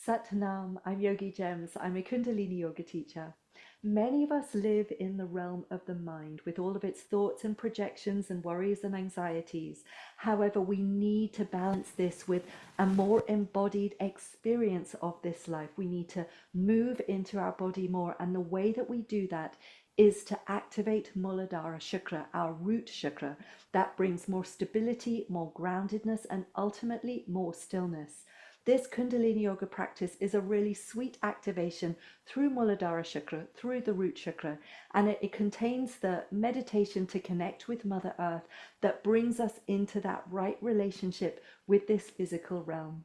Satnam, I'm Yogigems. I'm a Kundalini yoga teacher. Many of us live in the realm of the mind with all of its thoughts and projections and worries and anxieties. However, we need to balance this with a more embodied experience of this life. We need to move into our body more, and the way that we do that is to activate muladhara chakra, our root chakra. That brings more stability, more groundedness, and ultimately more stillness. This Kundalini yoga practice is a really sweet activation through muladhara chakra, through the root chakra, and it contains the meditation to connect with Mother Earth that brings us into that right relationship with this physical realm.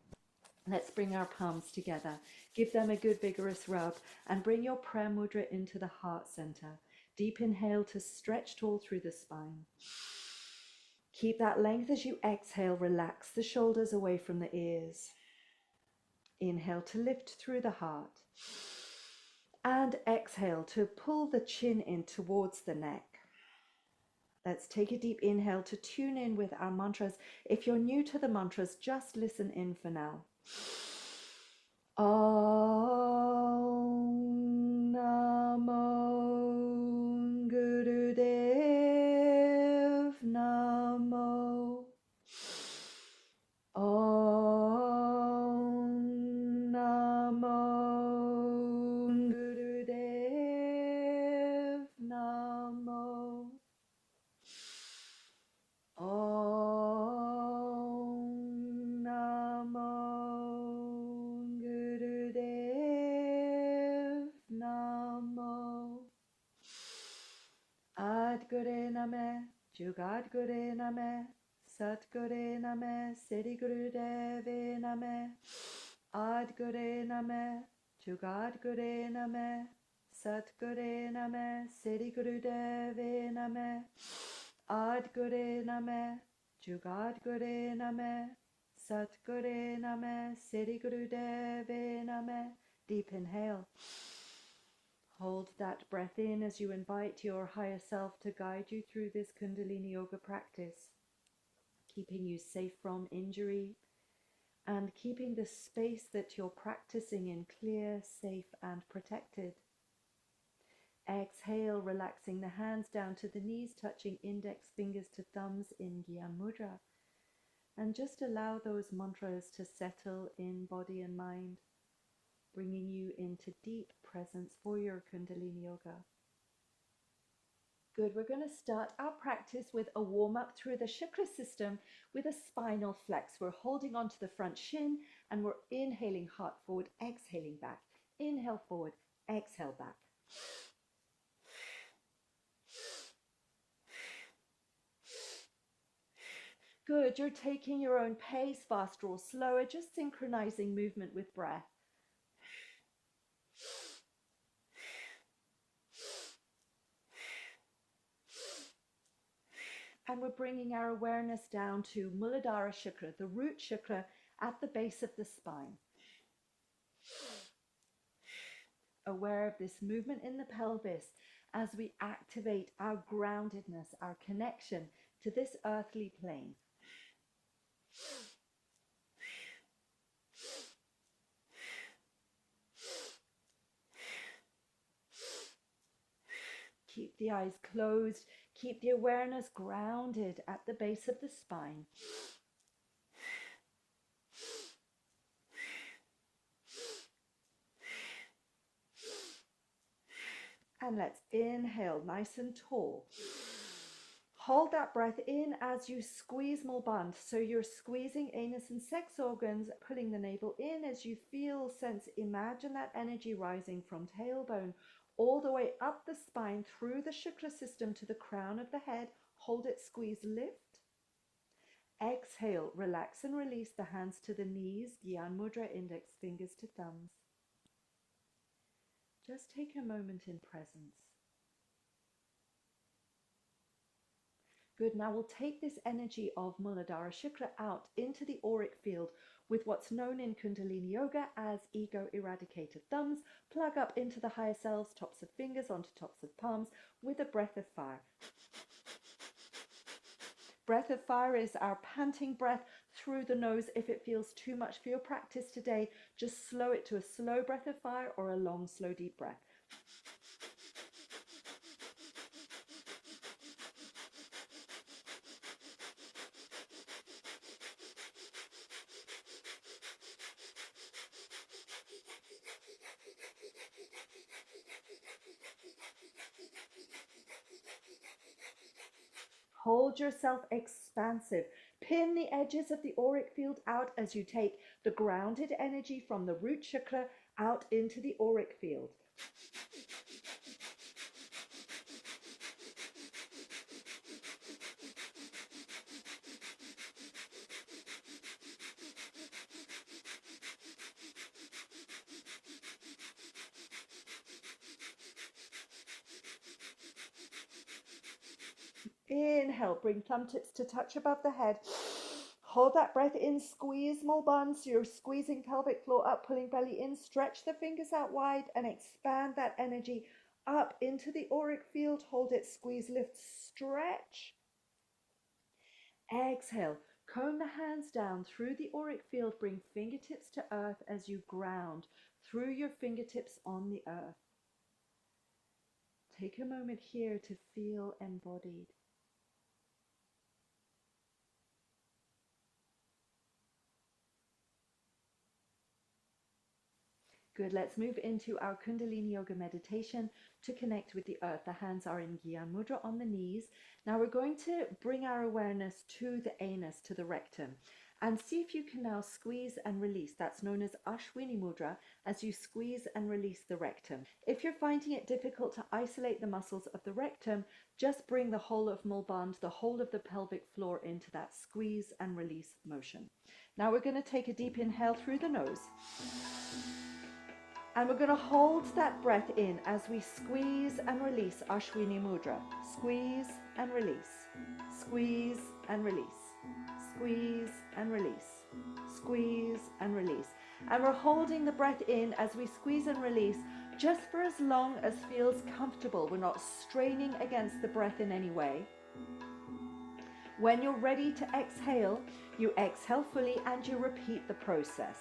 Let's bring our palms together, give them a good vigorous rub, and bring your prayer mudra into the heart center. Deep inhale to stretch tall through the spine. Keep that length as you exhale, relax the shoulders away from the ears. Inhale to lift through the heart. And exhale to pull the chin in towards the neck. Let's take a deep inhale to tune in with our mantras. If you're new to the mantras, just listen in for now. Om Namo Gurudev Namo. Om Namo Gurudev Namo. Om Namo Gurudev Namo. Adgure Name, Jugadgure Name, Satgure Name, Siddhi Gurudeve Name. Adgure Name, Jugadgure Name, Satgure Name, Siddhi Gurudeve Name. Adgure Name, Jugadgure Name, Satgure Name, Siddhi Gurudeve Name. Deep inhale. Hold that breath in as you invite your higher self to guide you through this Kundalini yoga practice, keeping you safe from injury and keeping the space that you're practicing in clear, safe, and protected. Exhale, relaxing the hands down to the knees, touching index fingers to thumbs in Gyan Mudra. And just allow those mantras to settle in body and mind, bringing you into deep presence for your Kundalini yoga. Good, we're going to start our practice with a warm-up through the chakra system with a spinal flex. We're holding onto the front shin and we're inhaling heart forward, exhaling back. Inhale forward, exhale back. Good, you're taking your own pace, faster or slower, just synchronizing movement with breath. And we're bringing our awareness down to muladhara chakra, the root chakra at the base of the spine. Aware of this movement in the pelvis as we activate our groundedness, our connection to this earthly plane. Keep the eyes closed. Keep the awareness grounded at the base of the spine. And let's inhale nice and tall. Hold that breath in as you squeeze Mulband. So you're squeezing anus and sex organs, pulling the navel in as you feel, sense, imagine that energy rising from tailbone all the way up the spine through the chakra system to the crown of the head. Hold it, squeeze, lift. Exhale, relax and release the hands to the knees, Gyan Mudra, index fingers to thumbs. Just take a moment in presence. Good, now we'll take this energy of Muladhara Chakra out into the auric field with what's known in Kundalini Yoga as ego eradicator. Thumbs plug up into the higher selves, tops of fingers onto tops of palms with a breath of fire. Breath of fire is our panting breath through the nose if it feels too much for your practice today. Just slow it to a slow breath of fire or a long, slow, deep breath. Hold yourself expansive. Pin the edges of the auric field out as you take the grounded energy from the root chakra out into the auric field. Inhale, bring thumb tips to touch above the head. Hold that breath in, squeeze small buns. So you're squeezing pelvic floor up, pulling belly in. Stretch the fingers out wide and expand that energy up into the auric field. Hold it, squeeze, lift, stretch. Exhale, comb the hands down through the auric field. Bring fingertips to earth as you ground through your fingertips on the earth. Take a moment here to feel embodied. Good, let's move into our Kundalini Yoga meditation to connect with the earth. The hands are in Gyan Mudra on the knees. Now we're going to bring our awareness to the anus, to the rectum, and see if you can now squeeze and release. That's known as Ashwini Mudra, as you squeeze and release the rectum. If you're finding it difficult to isolate the muscles of the rectum, just bring the whole of Mulband, the whole of the pelvic floor into that squeeze and release motion. Now we're going to take a deep inhale through the nose. And we're going to hold that breath in as we squeeze and release Ashwini Mudra. Squeeze and release. Squeeze and release. Squeeze and release. Squeeze and release. And we're holding the breath in as we squeeze and release just for as long as feels comfortable. We're not straining against the breath in any way. When you're ready to exhale, you exhale fully and you repeat the process.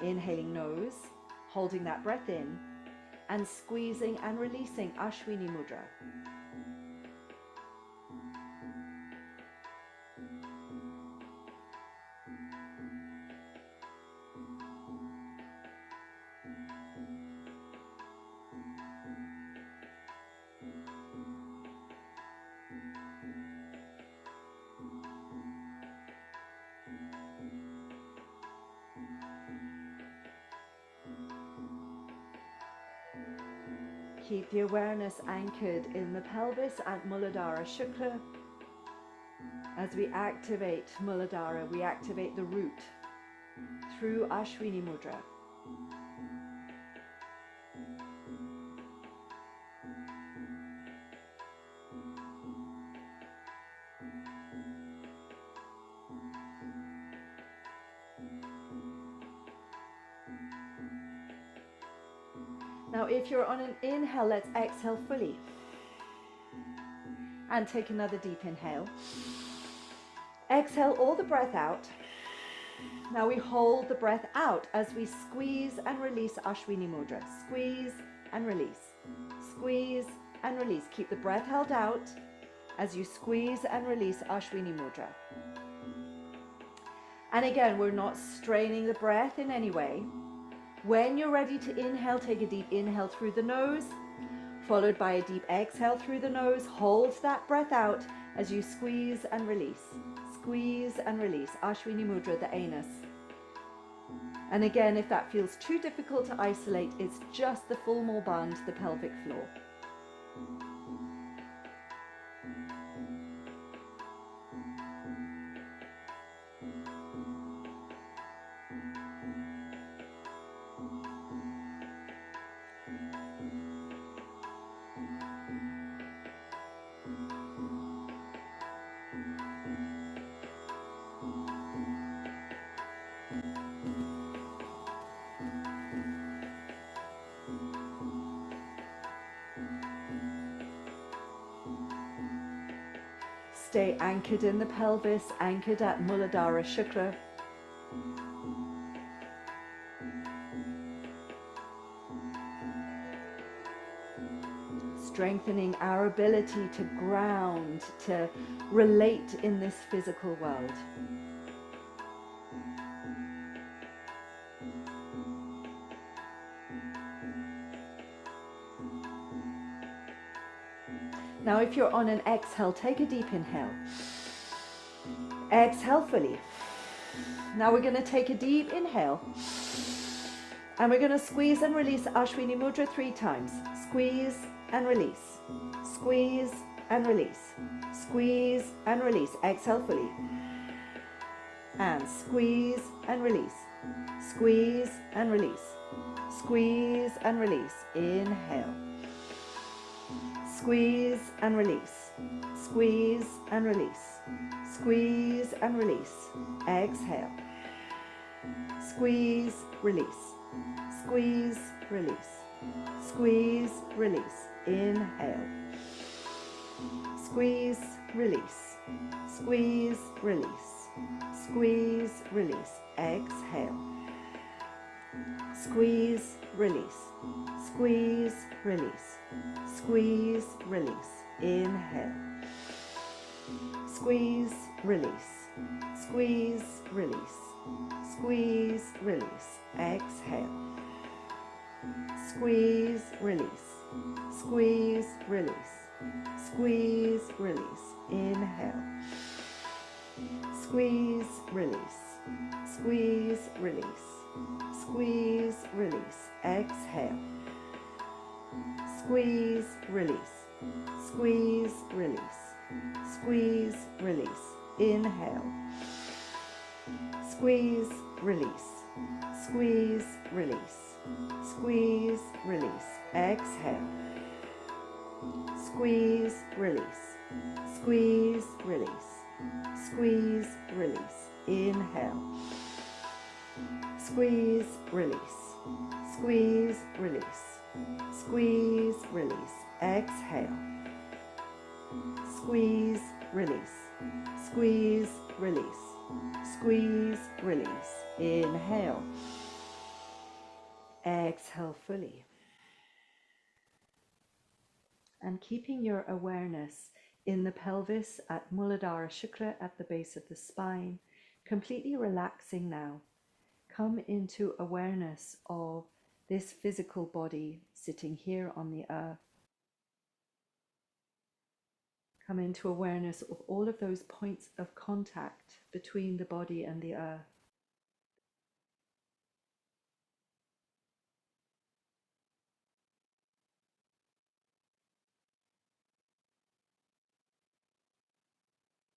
Inhaling nose, holding that breath in, and squeezing and releasing Ashwini Mudra. Keep the awareness anchored in the pelvis at muladhara chakra. As we activate muladhara, we activate the root through Ashwini Mudra. Now, if you're on an inhale, let's exhale fully. And take another deep inhale. Exhale all the breath out. Now we hold the breath out as we squeeze and release Ashwini Mudra. Squeeze and release. Squeeze and release. Keep the breath held out as you squeeze and release Ashwini Mudra. And again, we're not straining the breath in any way. When you're ready to inhale, take a deep inhale through the nose, followed by a deep exhale through the nose. Hold that breath out as you squeeze and release. Squeeze and release. Ashwini Mudra, the anus. And again, if that feels too difficult to isolate, it's just the full Mulband, the pelvic floor. Stay anchored in the pelvis, anchored at muladhara chakra. strengthening our ability to ground, to relate in this physical world. Now, if you're on an exhale, take a deep inhale. Exhale fully. Now we're going to take a deep inhale. And we're going to squeeze and release Ashwini mudra 3 times. Squeeze and release. Squeeze and release. Squeeze and release. Exhale fully. And squeeze and release. Squeeze and release. Squeeze and release. Inhale. Squeeze and release. Squeeze and release. Squeeze and release. Exhale. Squeeze, release. Squeeze, release. Squeeze, release. Inhale. Squeeze, release. Squeeze, release. Squeeze, release. Exhale. Squeeze, release. Squeeze, release. Squeeze, release. Inhale. Squeeze, release. Squeeze, release. Squeeze, release. Exhale. Squeeze, release. Squeeze, release. Squeeze, release. Inhale. Squeeze, release. Squeeze, release. Squeeze, release. Exhale. Squeeze, release. Squeeze, release. Squeeze, release. Inhale. Squeeze, release. Squeeze, release. Squeeze, release. Exhale. Squeeze, release. Squeeze, release. Squeeze, release. Inhale. Squeeze, release. Squeeze, release. Squeeze, release. Exhale. Squeeze, release. Squeeze, release. Squeeze, release. Inhale. Exhale fully. And keeping your awareness in the pelvis at muladhara chakra at the base of the spine, completely relaxing now. Come into awareness of this physical body sitting here on the earth. Come into awareness of all of those points of contact between the body and the earth.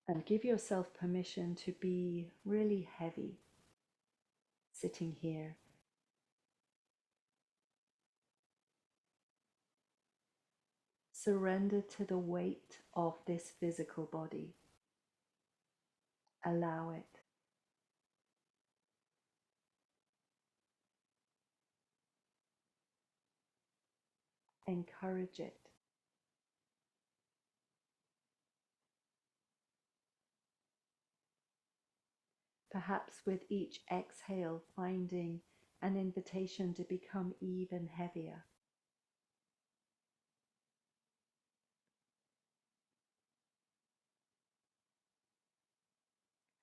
And give yourself permission to be really heavy, sitting here. Surrender to the weight of this physical body. Allow it. Encourage it. Perhaps with each exhale, finding an invitation to become even heavier.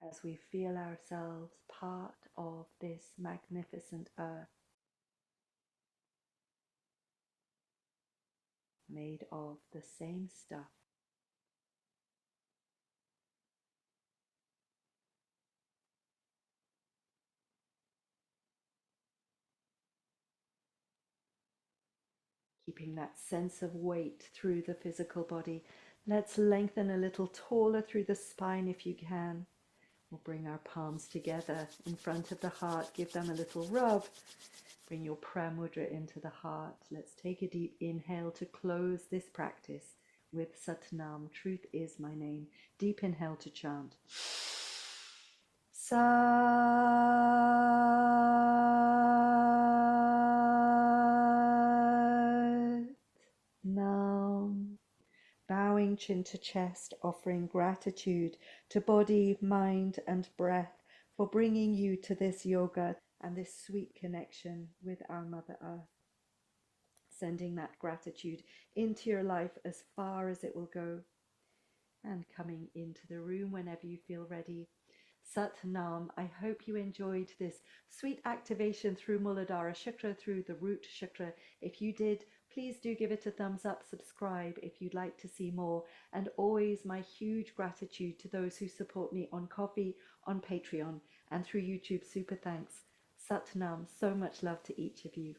As we feel ourselves part of this magnificent earth, made of the same stuff. Keeping that sense of weight through the physical body. Let's lengthen a little taller through the spine if you can. We'll bring our palms together in front of the heart. Give them a little rub. Bring your prayer mudra into the heart. Let's take a deep inhale to close this practice with Satnam. Truth is my name. Deep inhale to chant. Sat. Nam. Bowing chin to chest, offering gratitude to body, mind, and breath for bringing you to this yoga and this sweet connection with our Mother Earth. sending that gratitude into your life as far as it will go. And coming into the room whenever you feel ready. Sat Nam, I hope you enjoyed this sweet activation through Muladhara Chakra, through the root chakra. If you did, please do give it a thumbs up, subscribe if you'd like to see more. And always my huge gratitude to those who support me on Ko-fi, on Patreon, and through YouTube. Super thanks. Sat Nam, so much love to each of you.